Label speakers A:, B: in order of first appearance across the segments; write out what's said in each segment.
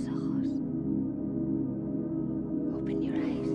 A: ojos. Open your eyes.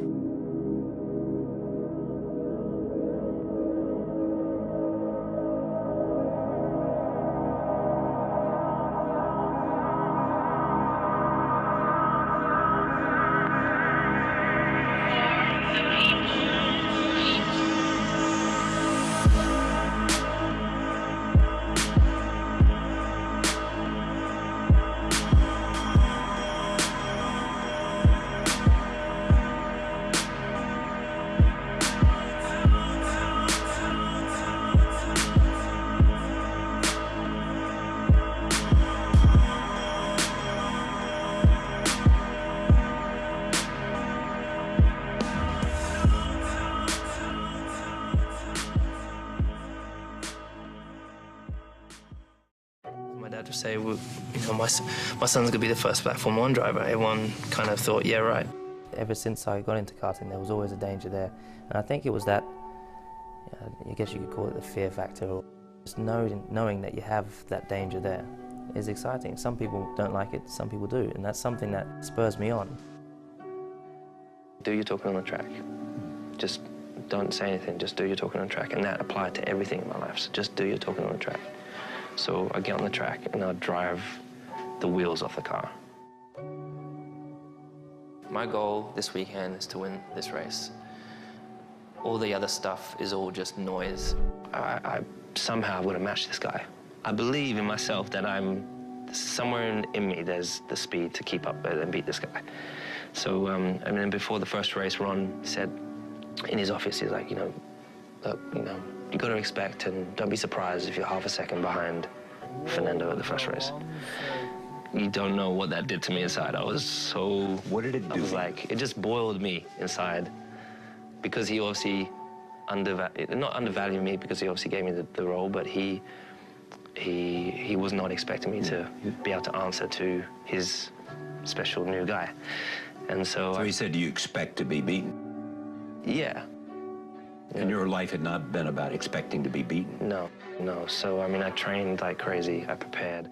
B: My dad would say, well, my son's going to be the first black Formula 1 driver. Everyone kind of thought, yeah, right. Ever since I got into karting, there was always a danger there. And I think it was that, I guess you could call it the fear factor. Or just knowing that you have that danger there is exciting. Some people don't like it, some people do. And that's something that spurs me on. Do your talking on the track. Just don't say anything, just do your talking on the track. And that applied to everything in my life, so just do your talking on the track. So I get on the track and I drive the wheels off the car. My goal this weekend is to win this race. All the other stuff is all just noise. I somehow would have matched this guy. I believe in myself that somewhere in me there's the speed to keep up with and beat this guy. So, I mean, before the first race, Ron said in his office, he's like, look, you got to expect and don't be surprised if you're half a second behind Fernando at the first race. You don't know what that did to me inside. I was so...
C: What did it do?
B: I was like, it just boiled me inside because he obviously not undervalued me because he obviously gave me the role, but he was not expecting me to be able to answer to his special new guy. And so
C: he said, do you expect to be beaten?
B: Yeah.
C: And your life had not been about expecting to be beaten?
B: No. So, I mean, I trained like crazy. I prepared.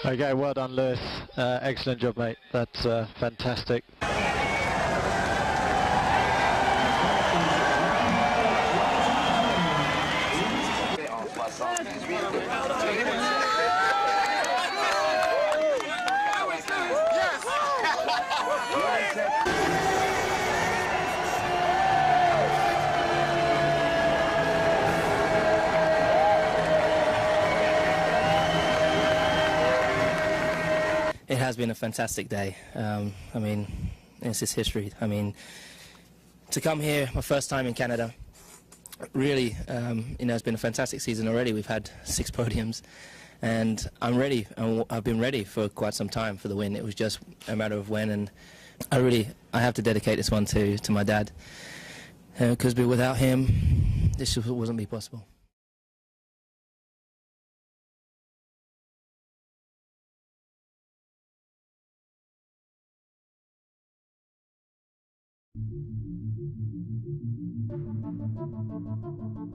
A: Okay, well done, Lewis. Excellent job, mate. That's fantastic.
B: It has been a fantastic day. I mean, it's just history. I mean, to come here, my first time in Canada, really, it's been a fantastic season already. We've had 6 podiums, and I'm ready. I've been ready for quite some time for the win. It was just a matter of when, and I have to dedicate this one to my dad, because without him, this just wouldn't be possible.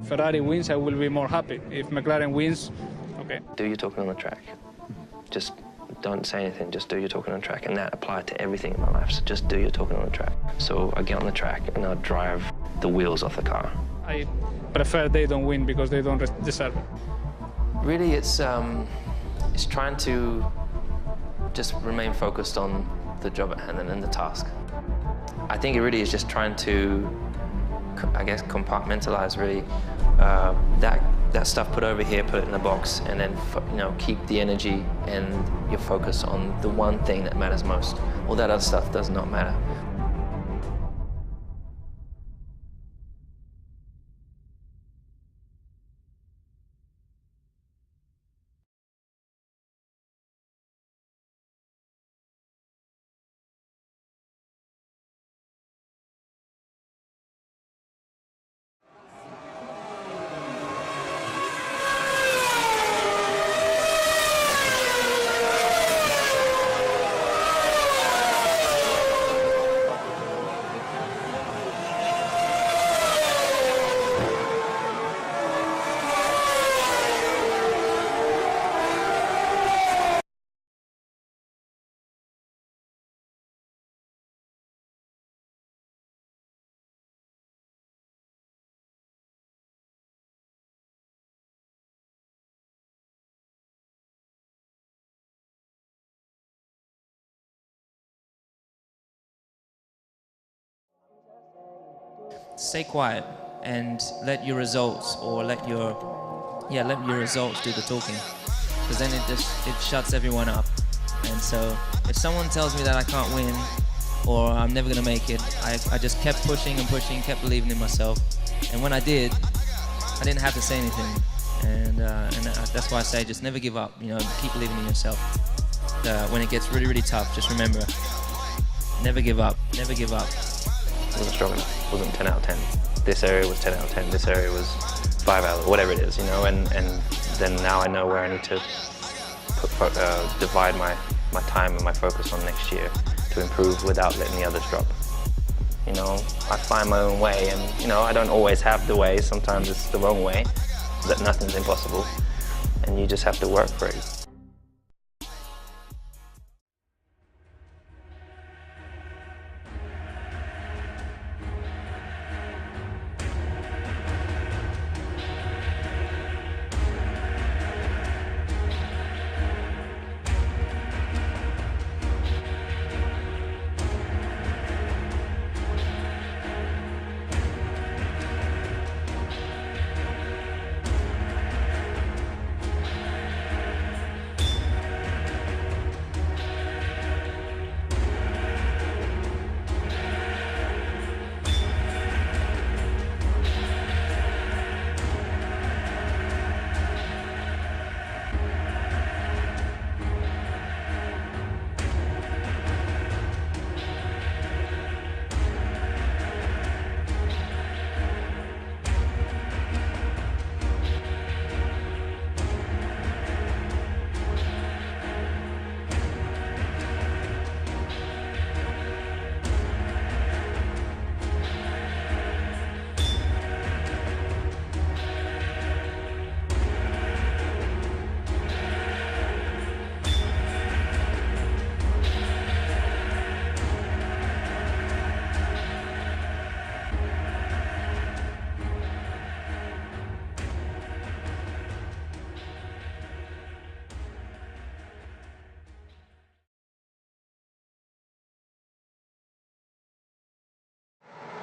D: Ferrari wins, I will be more happy. If McLaren wins, okay.
B: Do your talking on the track. Just don't say anything, just do your talking on the track. And that applied to everything in my life, so just do your talking on the track. So I get on the track and I drive the wheels off the car.
D: I prefer they don't win because they don't deserve it.
B: Really, it's trying to just remain focused on the job at hand and the task. I think it really is just trying to, I guess, compartmentalize really that stuff put over here, put it in a box, and then keep the energy and your focus on the one thing that matters most. All that other stuff does not matter.
E: Stay quiet and let your results, or let your results do the talking, because then it shuts everyone up. And so if someone tells me that I can't win or I'm never gonna make it, I just kept pushing and pushing, kept believing in myself, and when I did, I didn't have to say anything. And that's why I say just never give up. Keep believing in yourself. When it gets really, really tough, just remember, never give up, never give up.
B: Wasn't strong enough, wasn't 10 out of 10. This area was 10 out of 10, this area was 5 out of, whatever it is, and then now I know where I need to divide my time and my focus on next year to improve without letting the others drop. I find my own way, and I don't always have the way, sometimes it's the wrong way, that nothing's impossible, and you just have to work for it.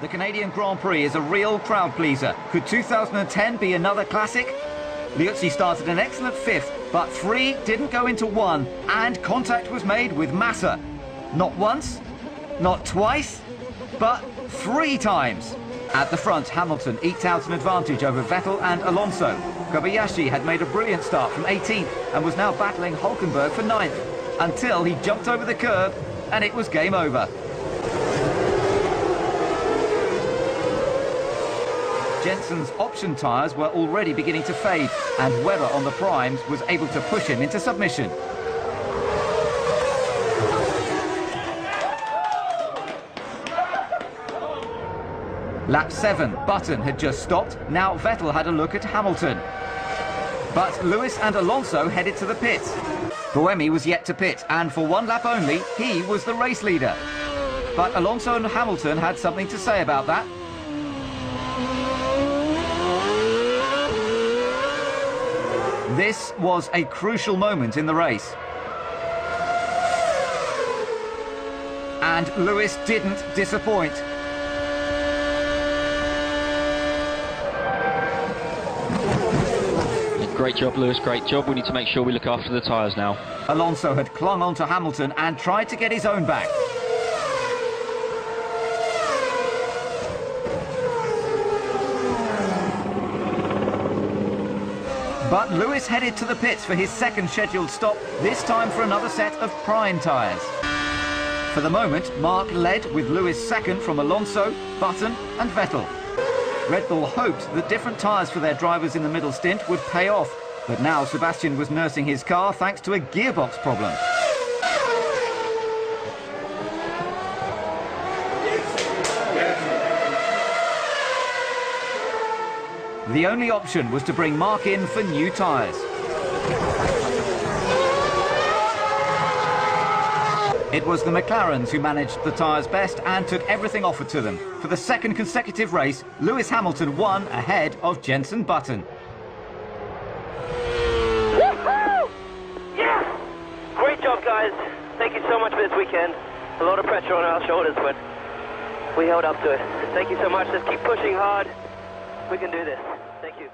F: The Canadian Grand Prix is a real crowd pleaser. Could 2010 be another classic? Liuzzi started an excellent 5th, but 3 didn't go into 1, and contact was made with Massa. Not once, not twice, but 3 times. At the front, Hamilton eked out an advantage over Vettel and Alonso. Kobayashi had made a brilliant start from 18th and was now battling Hülkenberg for 9th, until he jumped over the curb and it was game over. Jensen's option tyres were already beginning to fade, and Webber on the primes was able to push him into submission. Lap 7, Button had just stopped. Now Vettel had a look at Hamilton. But Lewis and Alonso headed to the pits. Buemi was yet to pit, and for 1 lap only, he was the race leader. But Alonso and Hamilton had something to say about that. This was a crucial moment in the race. And Lewis didn't disappoint.
G: Great job, Lewis, great job. We need to make sure we look after the tyres now.
F: Alonso had clung on to Hamilton and tried to get his own back. But Lewis headed to the pits for his second scheduled stop, this time for another set of prime tyres. For the moment, Mark led with Lewis second from Alonso, Button and Vettel. Red Bull hoped that different tyres for their drivers in the middle stint would pay off, but now Sebastian was nursing his car thanks to a gearbox problem. The only option was to bring Mark in for new tyres. It was the McLarens who managed the tyres best and took everything offered to them. For the second consecutive race, Lewis Hamilton won ahead of Jensen Button.
H: Woohoo! Yeah! Great job, guys. Thank you so much for this weekend. A lot of pressure on our shoulders, but we held up to it. Thank you so much. Let's keep pushing hard. We can do this. Thank you.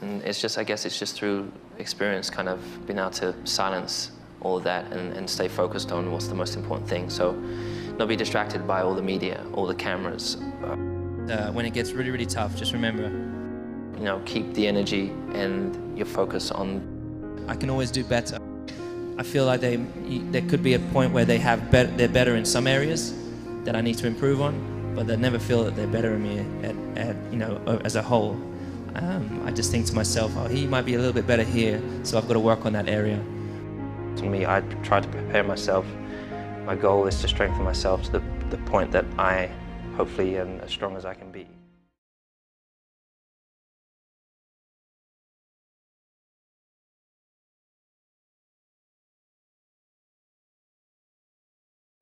B: And it's just, I guess it's just through experience kind of being able to silence all of that and stay focused on what's the most important thing. So not be distracted by all the media, all the cameras.
E: When it gets really, really tough, just remember,
B: you know, keep the energy and your focus on.
E: I can always do better. I feel like there could be a point where they're better in some areas that I need to improve on, but they never feel that they're better than me you know, as a whole. I just think to myself, oh, he might be a little bit better here, so I've got to work on that area.
B: To me, I try to prepare myself. My goal is to strengthen myself to the point that I hopefully am as strong as I can be.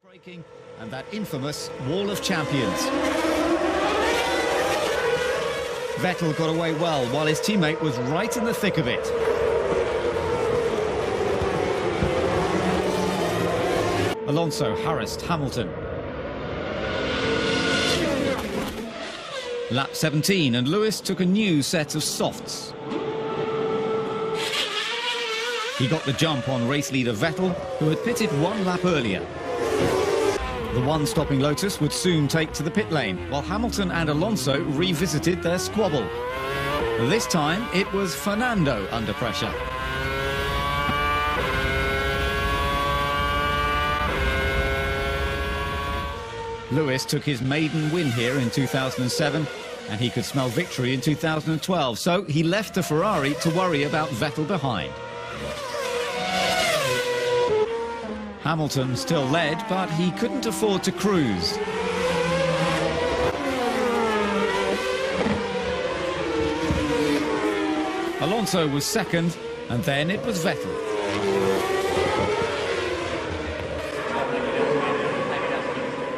I: Breaking and that infamous Wall of Champions. Vettel got away well while his teammate was right in the thick of it. Alonso harassed Hamilton. Lap 17 and Lewis took a new set of softs. He got the jump on race leader Vettel, who had pitted 1 lap earlier. The one-stopping Lotus would soon take to the pit lane, while Hamilton and Alonso revisited their squabble. This time, it was Fernando under pressure. Lewis took his maiden win here in 2007, and he could smell victory in 2012, so he left the Ferrari to worry about Vettel behind. Hamilton still led, but he couldn't afford to cruise. Alonso was second, and then it was Vettel.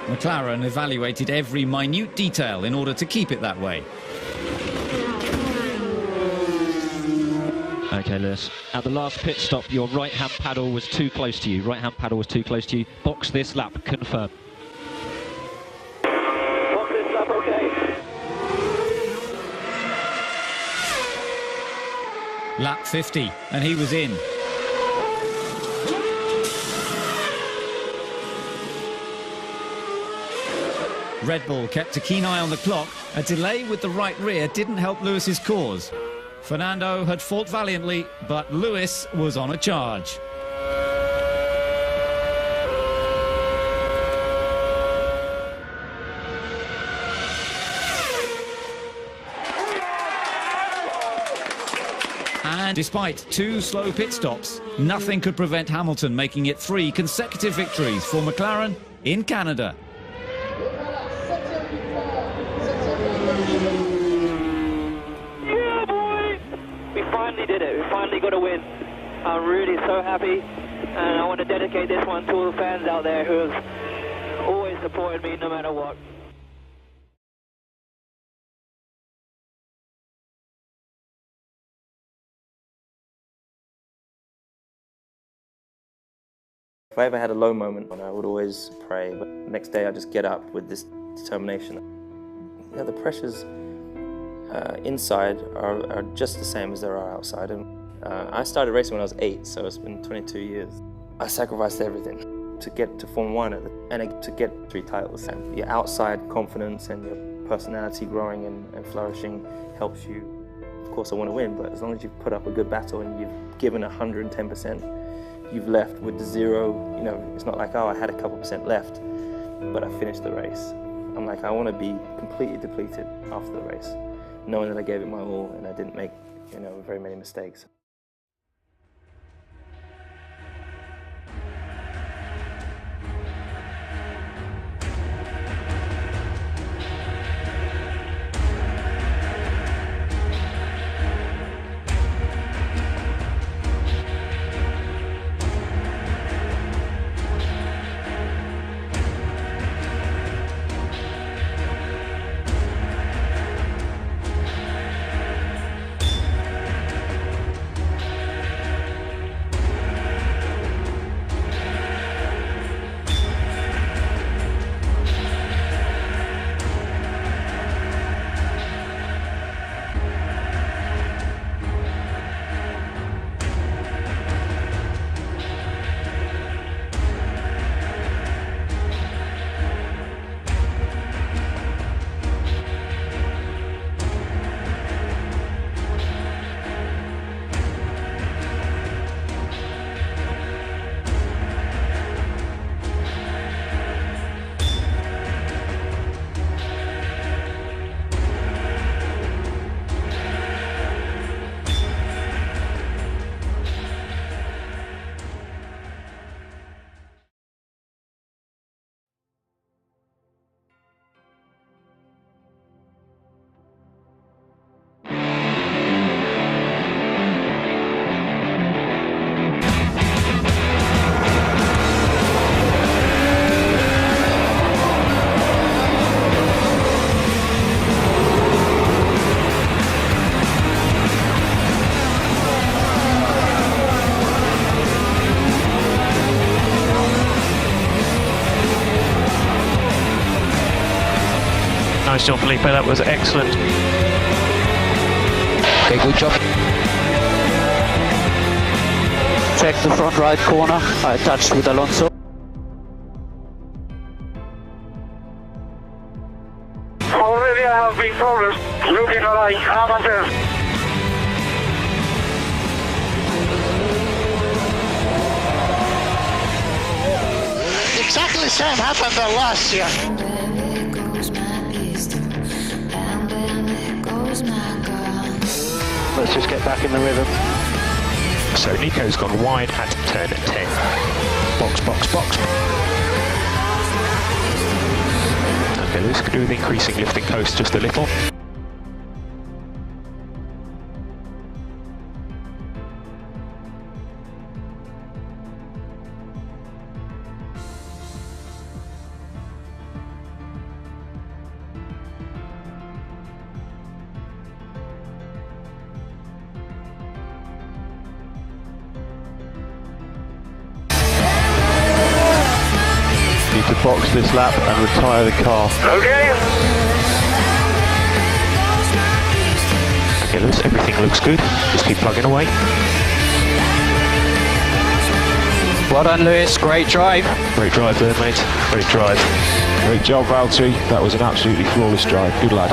I: McLaren evaluated every minute detail in order to keep it that way.
G: Okay, Lewis. At the last pit stop, your right-hand paddle was too close to you. Right-hand paddle was too close to you. Box this lap, confirm.
H: Box this lap, okay.
I: Lap 50, and he was in. Red Bull kept a keen eye on the clock. A delay with the right rear didn't help Lewis's cause. Fernando had fought valiantly, but Lewis was on a charge. And despite 2 slow pit stops, nothing could prevent Hamilton making it 3 consecutive victories for McLaren in Canada.
H: Yeah, boys! We finally did it. We finally got a win. I'm really so happy, and I want to dedicate this one to all the fans out there who have always supported me no matter what.
B: If I ever had a low moment, I would always pray, but the next day I just get up with this determination. You know, the pressures inside are just the same as there are outside. And I started racing when I was 8, so it's been 22 years. I sacrificed everything to get to Formula 1 and to get 3 titles. And your outside confidence and your personality growing and flourishing helps you. Of course I want to win, but as long as you've put up a good battle and you've given 110%, you've left with 0, you know, it's not like, oh, I had a couple percent left, but I finished the race. I'm like, I want to be completely depleted after the race, knowing that I gave it my all and I didn't make, you know, very many mistakes.
J: Nice job, Felipe, that was excellent.
K: Okay, good job. Check the front right corner, I touched with Alonso.
L: Already I have big problems looking like Hamilton.
M: Exactly the same happened last year.
J: Let's just get back in the rhythm. So Nico's gone wide at turn 10. Box, box, box. Okay, Lewis could do with increasing lifting coast just a little. box this lap and retire the car.
L: Okay.
J: Okay, Lewis, everything looks good. Just keep plugging away.
K: Well done, Lewis. Great drive.
J: Great drive there, mate. Great drive. Great job, Valtteri. That was an absolutely flawless drive. Good lad.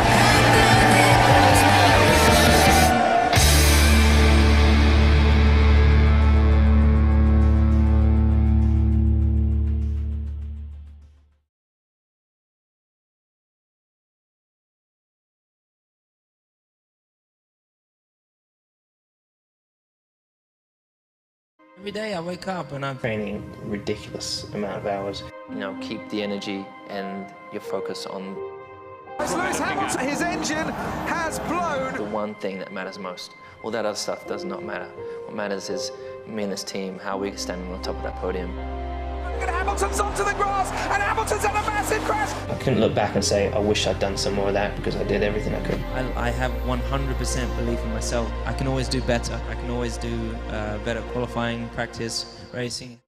E: Every day I wake up and I'm training ridiculous amount of hours. You know, keep the energy and your focus on
N: Lewis Hamilton, his engine has blown.
E: the one thing that matters most. All that other stuff does not matter. What matters is me and this team, how we stand on the top of that podium.
N: And Hamilton's onto the grass, and Hamilton's had a massive crash.
E: I couldn't look back and say, I wish I'd done some more of that because I did everything I could. I have 100% belief in myself. I can always do better. I can always do better qualifying, practice, racing.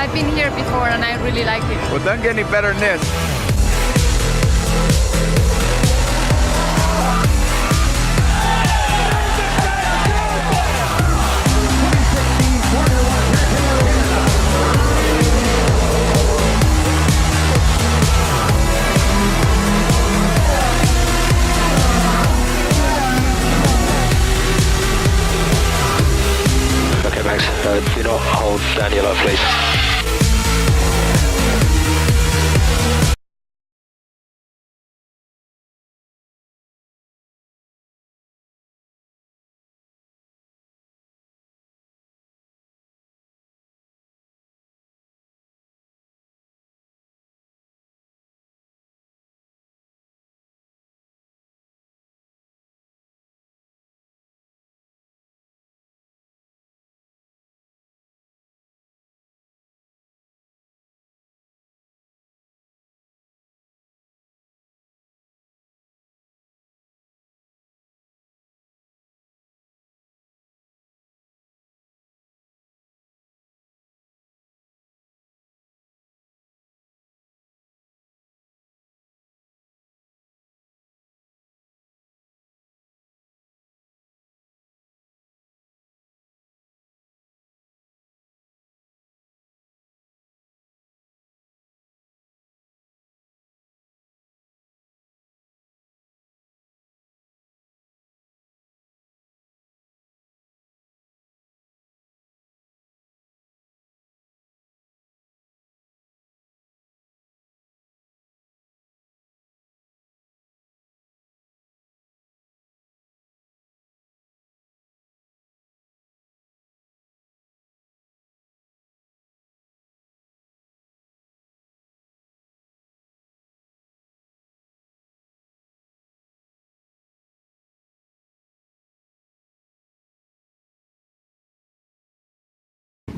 O: I've been here before and I really like it.
N: Well, doesn't get any better than this.
P: Okay, Max, do not hold Daniel up, please.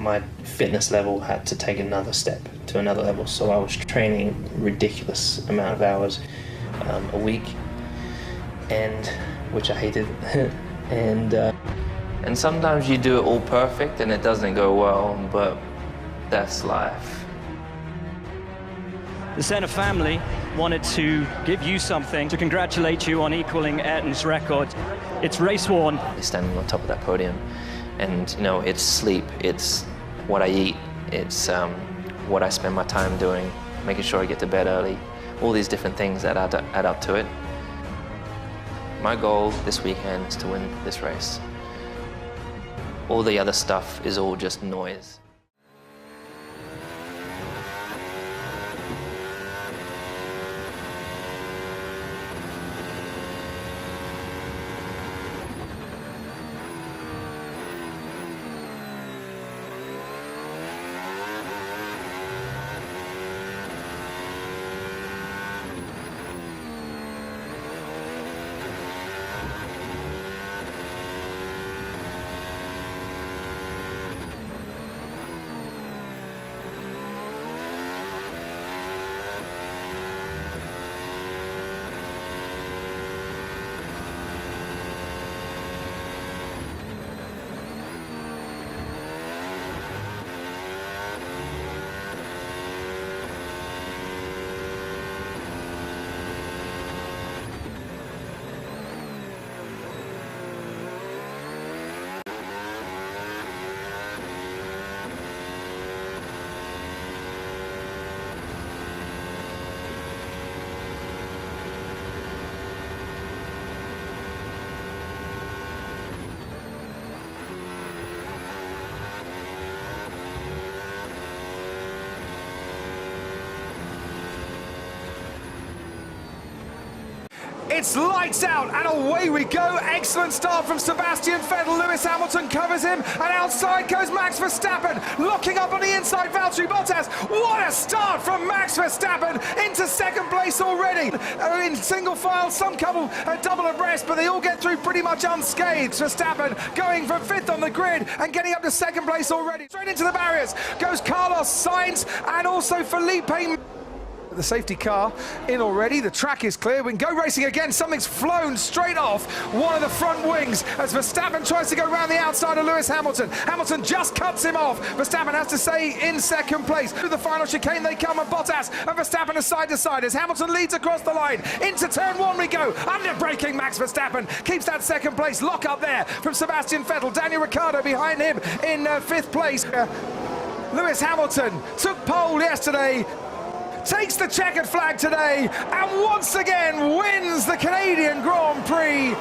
B: my fitness level had to take another step to another level. So I was training ridiculous amount of hours a week, and which I hated. And sometimes you do it all perfect and it doesn't go well, but that's life.
Q: The Senna family wanted to give you something to congratulate you on equaling Ayrton's record. It's race worn.
B: Standing on top of that podium, and you know, it's sleep, it's what I eat, it's what I spend my time doing, making sure I get to bed early, all these different things that add up to it. My goal this weekend is to win this race. All the other stuff is all just noise.
N: It's lights out and away we go. Excellent start from Sebastian Vettel. Lewis Hamilton covers him and outside goes Max Verstappen. Locking up on the inside, Valtteri Bottas. What a start from Max Verstappen into second place already. In single file, some couple double abreast, but they all get through pretty much unscathed. Verstappen going from 5th on the grid and getting up to second place already. Straight into the barriers goes Carlos Sainz and also Felipe. The safety car in already. The track is clear. We can go racing again. Something's flown straight off one of the front wings as Verstappen tries to go around the outside of Lewis Hamilton. Hamilton just cuts him off. Verstappen has to stay in second place. Through the final chicane they come, and Bottas and Verstappen are side to side as Hamilton leads across the line. Into turn 1 we go. Under braking Max Verstappen keeps that second place. Lock up there from Sebastian Vettel. Daniel Ricciardo behind him in 5th place. Lewis Hamilton took pole yesterday, takes the checkered flag today, and once again wins the Canadian Grand Prix.